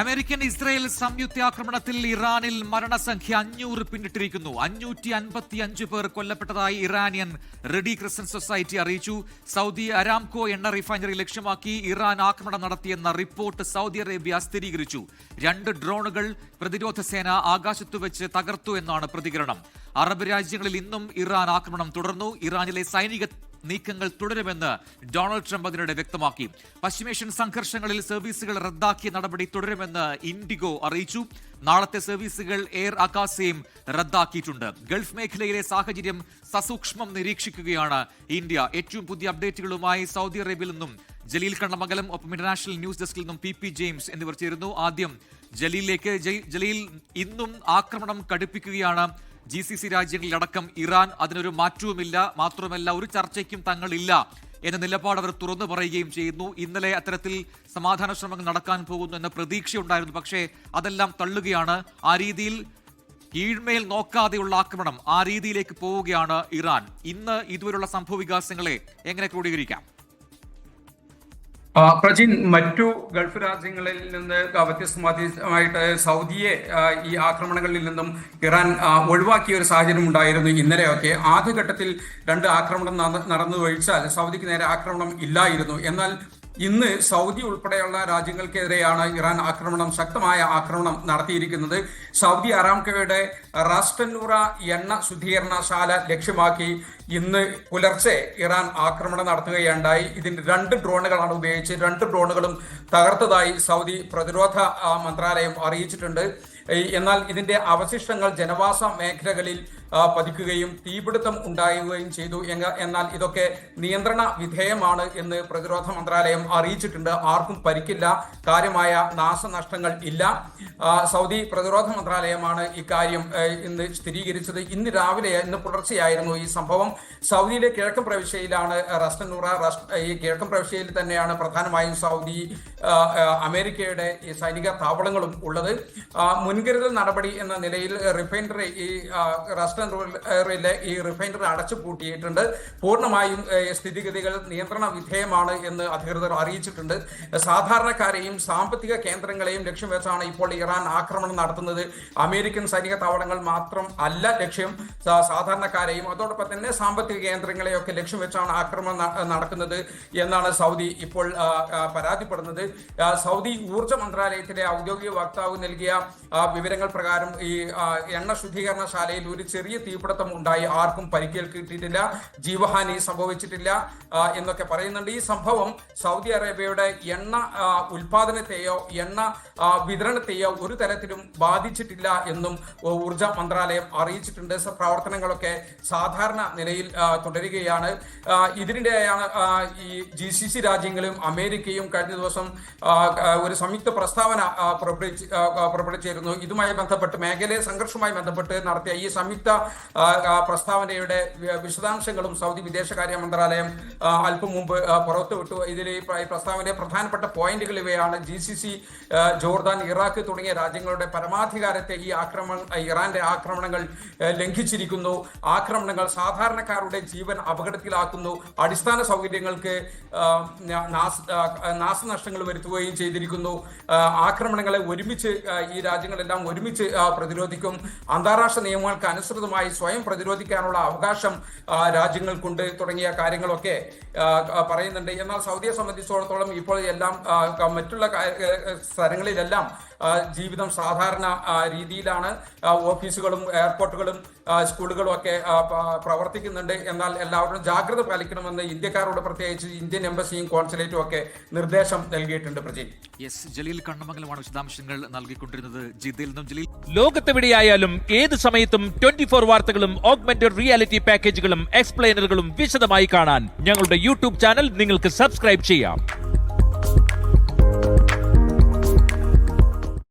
American Israel സംയുക്താക്രമണത്തിൽ ഇറാനിൽ മരണസംഖ്യ 500 പിന്നിട്ടിരിക്കുന്നു. 555 പേർ കൊല്ലപ്പെട്ടതായി ഇറാനിയൻ റെഡി ക്രിസന്റ് സൊസൈറ്റി അറിയിച്ചു. സൗദി അരാംകോ എണ്ണ റിഫൈനറി ലക്ഷ്യമാക്കി ഇറാൻ ആക്രമണം നടത്തിയെന്ന റിപ്പോർട്ട് സൗദി അറേബ്യ സ്ഥിരീകരിച്ചു. 2 ഡ്രോണുകൾ പ്രതിരോധ സേന ആകാശത്തു വെച്ച് തകർത്തു എന്നാണ് പ്രതികരണം. അറബ് രാജ്യങ്ങളിൽ ഇന്നും ഇറാൻ ആക്രമണം തുടർന്നു. ഇറാനിലെ സൈനിക നീക്കങ്ങൾ തുടരുമെന്ന് ഡൊണാൾഡ് ട്രംപ് അതിനിടെ വ്യക്തമാക്കി. പശ്ചിമേഷ്യൻ സംഘർഷങ്ങളിൽ സർവീസുകൾ റദ്ദാക്കിയ നടപടി തുടരുമെന്ന് ഇൻഡിഗോ അറിയിച്ചു. നാളത്തെ സർവീസുകൾ എയർ അക്കാസയും റദ്ദാക്കിയിട്ടുണ്ട്. ഗൾഫ് മേഖലയിലെ സാഹചര്യം സസൂക്ഷ്മം നിരീക്ഷിക്കുകയാണ് ഇന്ത്യ. ഏറ്റവും പുതിയ അപ്ഡേറ്റുകളുമായി സൗദി അറേബ്യയിൽ നിന്നും ജലീൽ കണ്ണമംഗലം, ഒപ്പം ഇന്റർനാഷണൽ ന്യൂസ് ഡെസ്കിൽ നിന്നും പി ജെയിംസ് എന്നിവർ ചേരുന്നു. ആദ്യം ജലീലിലേക്ക്. ജലീൽ, ഇന്നും ആക്രമണം കടുപ്പിക്കുകയാണ് GCC രാജ്യങ്ങളിലടക്കം ഇറാൻ. അതിനൊരു മാറ്റവുമില്ല. മാത്രമല്ല, ഒരു ചർച്ചയ്ക്കും തങ്ങളില്ല എന്ന നിലപാട് അവർ തുറന്നു പറയുകയും ചെയ്യുന്നു. ഇന്നലെ അത്തരത്തിൽ സമാധാന ശ്രമങ്ങൾ നടക്കാൻ പോകുന്നു എന്ന പ്രതീക്ഷയുണ്ടായിരുന്നു. പക്ഷേ അതെല്ലാം തള്ളുകയാണ്. ആ രീതിയിൽ കീഴ്മേൽ നോക്കാതെയുള്ള ആക്രമണം, ആ രീതിയിലേക്ക് പോവുകയാണ് ഇറാൻ. ഇന്ന് ഇതുവരെയുള്ള സംഭവ വികാസങ്ങളെ എങ്ങനെ ക്രോഡീകരിക്കാം? പ്രജിൻ, മറ്റു ഗൾഫ് രാജ്യങ്ങളിൽ നിന്ന് വ്യത്യസ്തമായിട്ട് സൗദിയെ ഈ ആക്രമണങ്ങളിൽ നിന്നും ഇറാൻ ഒഴിവാക്കിയ ഒരു സാഹചര്യം ഉണ്ടായിരുന്നു ഇന്നലെയൊക്കെ. ആദ്യഘട്ടത്തിൽ 2 ആക്രമണം നടന്നു ഒഴിച്ചാൽ സൗദിക്ക് നേരെ ആക്രമണം ഇല്ലായിരുന്നു. എന്നാൽ ഇന്ന് സൗദി ഉൾപ്പെടെയുള്ള രാജ്യങ്ങൾക്കെതിരെയാണ് ഇറാൻ ശക്തമായ ആക്രമണം നടത്തിയിരിക്കുന്നത്. സൗദി അരാംകോയുടെ റാസ്റ്റന്നൂറ എണ്ണ ശുദ്ധീകരണശാല ലക്ഷ്യമാക്കി ഇന്ന് പുലർച്ചെ ഇറാൻ ആക്രമണം നടത്തുകയുണ്ടായി. ഇതിന് 2 ഡ്രോണുകളാണ് ഉപയോഗിച്ച് 2 ഡ്രോണുകളും തകർത്തതായി സൗദി പ്രതിരോധ മന്ത്രാലയം അറിയിച്ചിട്ടുണ്ട്. എന്നാൽ ഇതിന്റെ അവശിഷ്ടങ്ങൾ ജനവാസ മേഖലകളിൽ പതിക്കുകയും തീപിടുത്തം ഉണ്ടാവുകയും ചെയ്തു. എന്നാൽ ഇതൊക്കെ നിയന്ത്രണ വിധേയമാണ് എന്ന് പ്രതിരോധ മന്ത്രാലയം അറിയിച്ചിട്ടുണ്ട്. ആർക്കും പരിക്കില്ല, കാര്യമായ നാശനഷ്ടങ്ങൾ ഇല്ല. സൗദി പ്രതിരോധ മന്ത്രാലയമാണ് ഇക്കാര്യം ഇന്ന് സ്ഥിരീകരിച്ചത്. ഇന്ന് പുലർച്ചെയായിരുന്നു ഈ സംഭവം. സൗദിയിലെ കിഴക്കൻ പ്രവിശ്യയിലാണ് റാസ്റ്റന്നൂറ. ഈ കിഴക്കൻ പ്രവിശ്യയിൽ തന്നെയാണ് പ്രധാനമായും സൗദി അമേരിക്കയുടെ ഈ സൈനിക താവളങ്ങളും ഉള്ളത്. മുൻകരുതൽ നടപടി എന്ന നിലയിൽ റിഫൈനറി ഈ റിഫൈനറി അടച്ചു പൂട്ടിയിട്ടുണ്ട്. പൂർണ്ണമായും സ്ഥിതിഗതികൾ നിയന്ത്രണ വിധേയമാണ് എന്ന് അധികൃതർ അറിയിച്ചിട്ടുണ്ട്. സാധാരണക്കാരെയും സാമ്പത്തിക കേന്ദ്രങ്ങളെയും ലക്ഷ്യം വെച്ചാണ് ഇപ്പോൾ ഇറാൻ ആക്രമണം നടത്തുന്നത്. അമേരിക്കൻ സൈനിക താവളങ്ങൾ മാത്രം അല്ല ലക്ഷ്യം, സാധാരണക്കാരെയും അതോടൊപ്പം തന്നെ സാമ്പത്തിക കേന്ദ്രങ്ങളെയൊക്കെ ലക്ഷ്യം വെച്ചാണ് ആക്രമണം നടക്കുന്നത് എന്നാണ് സൗദി ഇപ്പോൾ പരാതിപ്പെടുന്നത്. സൗദി ഊർജ്ജ മന്ത്രാലയത്തിലെ ഔദ്യോഗിക വക്താവ് നൽകിയ വിവരങ്ങൾ പ്രകാരം ഈ എണ്ണ ശുദ്ധീകരണശാലയിൽ ഒരു ചെറിയ തീപിടുത്തം ഉണ്ടായി. ആർക്കും പരിക്കേൽക്കിട്ടിട്ടില്ല, ജീവഹാനി സംഭവിച്ചിട്ടില്ല എന്നൊക്കെ പറയുന്നുണ്ട്. ഈ സംഭവം സൗദി അറേബ്യയുടെ എണ്ണ ഉൽപാദനത്തെയോ എണ്ണ വിതരണത്തെയോ ഒരു തരത്തിലും ബാധിച്ചിട്ടില്ല എന്നും ഊർജ മന്ത്രാലയം അറിയിച്ചിട്ടുണ്ട്. പ്രവർത്തനങ്ങളൊക്കെ സാധാരണ നിലയിൽ തുടരുകയാണ്. ഇതിനിടെയാണ് ഈ GCC രാജ്യങ്ങളും അമേരിക്കയും കഴിഞ്ഞ ദിവസം ഒരു സംയുക്ത പ്രസ്താവന പുറപ്പെടുവിച്ചിരുന്നു. ഇതുമായി ബന്ധപ്പെട്ട് മേഖലയിലെ സംഘർഷവുമായി ബന്ധപ്പെട്ട് നടത്തിയ ഈ സംയുക്ത പ്രസ്താവനയുടെ വിശദാംശങ്ങളും സൗദി വിദേശകാര്യ മന്ത്രാലയം അല്പം മുമ്പ് പുറത്തുവിട്ടു. ഇതിൽ ഈ പ്രസ്താവനയുടെ പ്രധാനപ്പെട്ട പോയിന്റുകൾ ഇവയാണ്. GCC, ജോർദാൻ, ഇറാഖ് തുടങ്ങിയ രാജ്യങ്ങളുടെ പരമാധികാരത്തെ ഇറാന്റെ ആക്രമണങ്ങൾ ലംഘിച്ചിരിക്കുന്നു. ആക്രമണങ്ങൾ സാധാരണക്കാരുടെ ജീവൻ അപകടത്തിലാക്കുന്നു. അടിസ്ഥാന സൗകര്യങ്ങൾക്ക് നാശനഷ്ടങ്ങൾ വരുത്തുകയും ചെയ്തിരിക്കുന്നു. ആക്രമണങ്ങളെ ഈ രാജ്യങ്ങളെല്ലാം ഒരുമിച്ച് പ്രതിരോധിക്കും. അന്താരാഷ്ട്ര നിയമങ്ങൾക്ക് അനുസൃതമായി സ്വയം പ്രതിരോധിക്കാനുള്ള അവകാശം രാജ്യങ്ങൾക്കുണ്ട് തുടങ്ങിയ കാര്യങ്ങളൊക്കെ പറയുന്നുണ്ട്. എന്നാൽ സൗദിയെ സംബന്ധിച്ചിടത്തോളം ഇപ്പോൾ എല്ലാം മറ്റുള്ള സ്ഥലങ്ങളിലെല്ലാം ജീവിതം സാധാരണ രീതിയിലാണ്. ഓഫീസുകളും എയർപോർട്ടുകളും സ്കൂളുകളും ഒക്കെ പ്രവർത്തിക്കുന്നുണ്ട്. എന്നാൽ എല്ലാവരും ജാഗ്രത പാലിക്കണമെന്ന് ഇന്ത്യക്കാരോട് പ്രത്യേകിച്ച് ഇന്ത്യൻ എംബസിയും കോൺസുലേറ്റും ഒക്കെ നിർദ്ദേശം നൽകിയിട്ടുണ്ട്. ജലീൽ കണ്ണമംഗലമാണ് വിശദാംശങ്ങൾ നൽകിക്കൊണ്ടിരുന്നത് ജിദ്ദയിൽ നിന്നും. ജലീൽ, ലോകത്തെവിടെയായാലും ഏത് സമയത്തും 24 വാർത്തകളും ഓഗ്മെന്റഡ് റിയാലിറ്റി പാക്കേജുകളും എക്സ്പ്ലെയിനറുകളും വിശദമായി കാണാൻ ഞങ്ങളുടെ YouTube ചാനൽ നിങ്ങൾക്ക് സബ്സ്ക്രൈബ് ചെയ്യാം.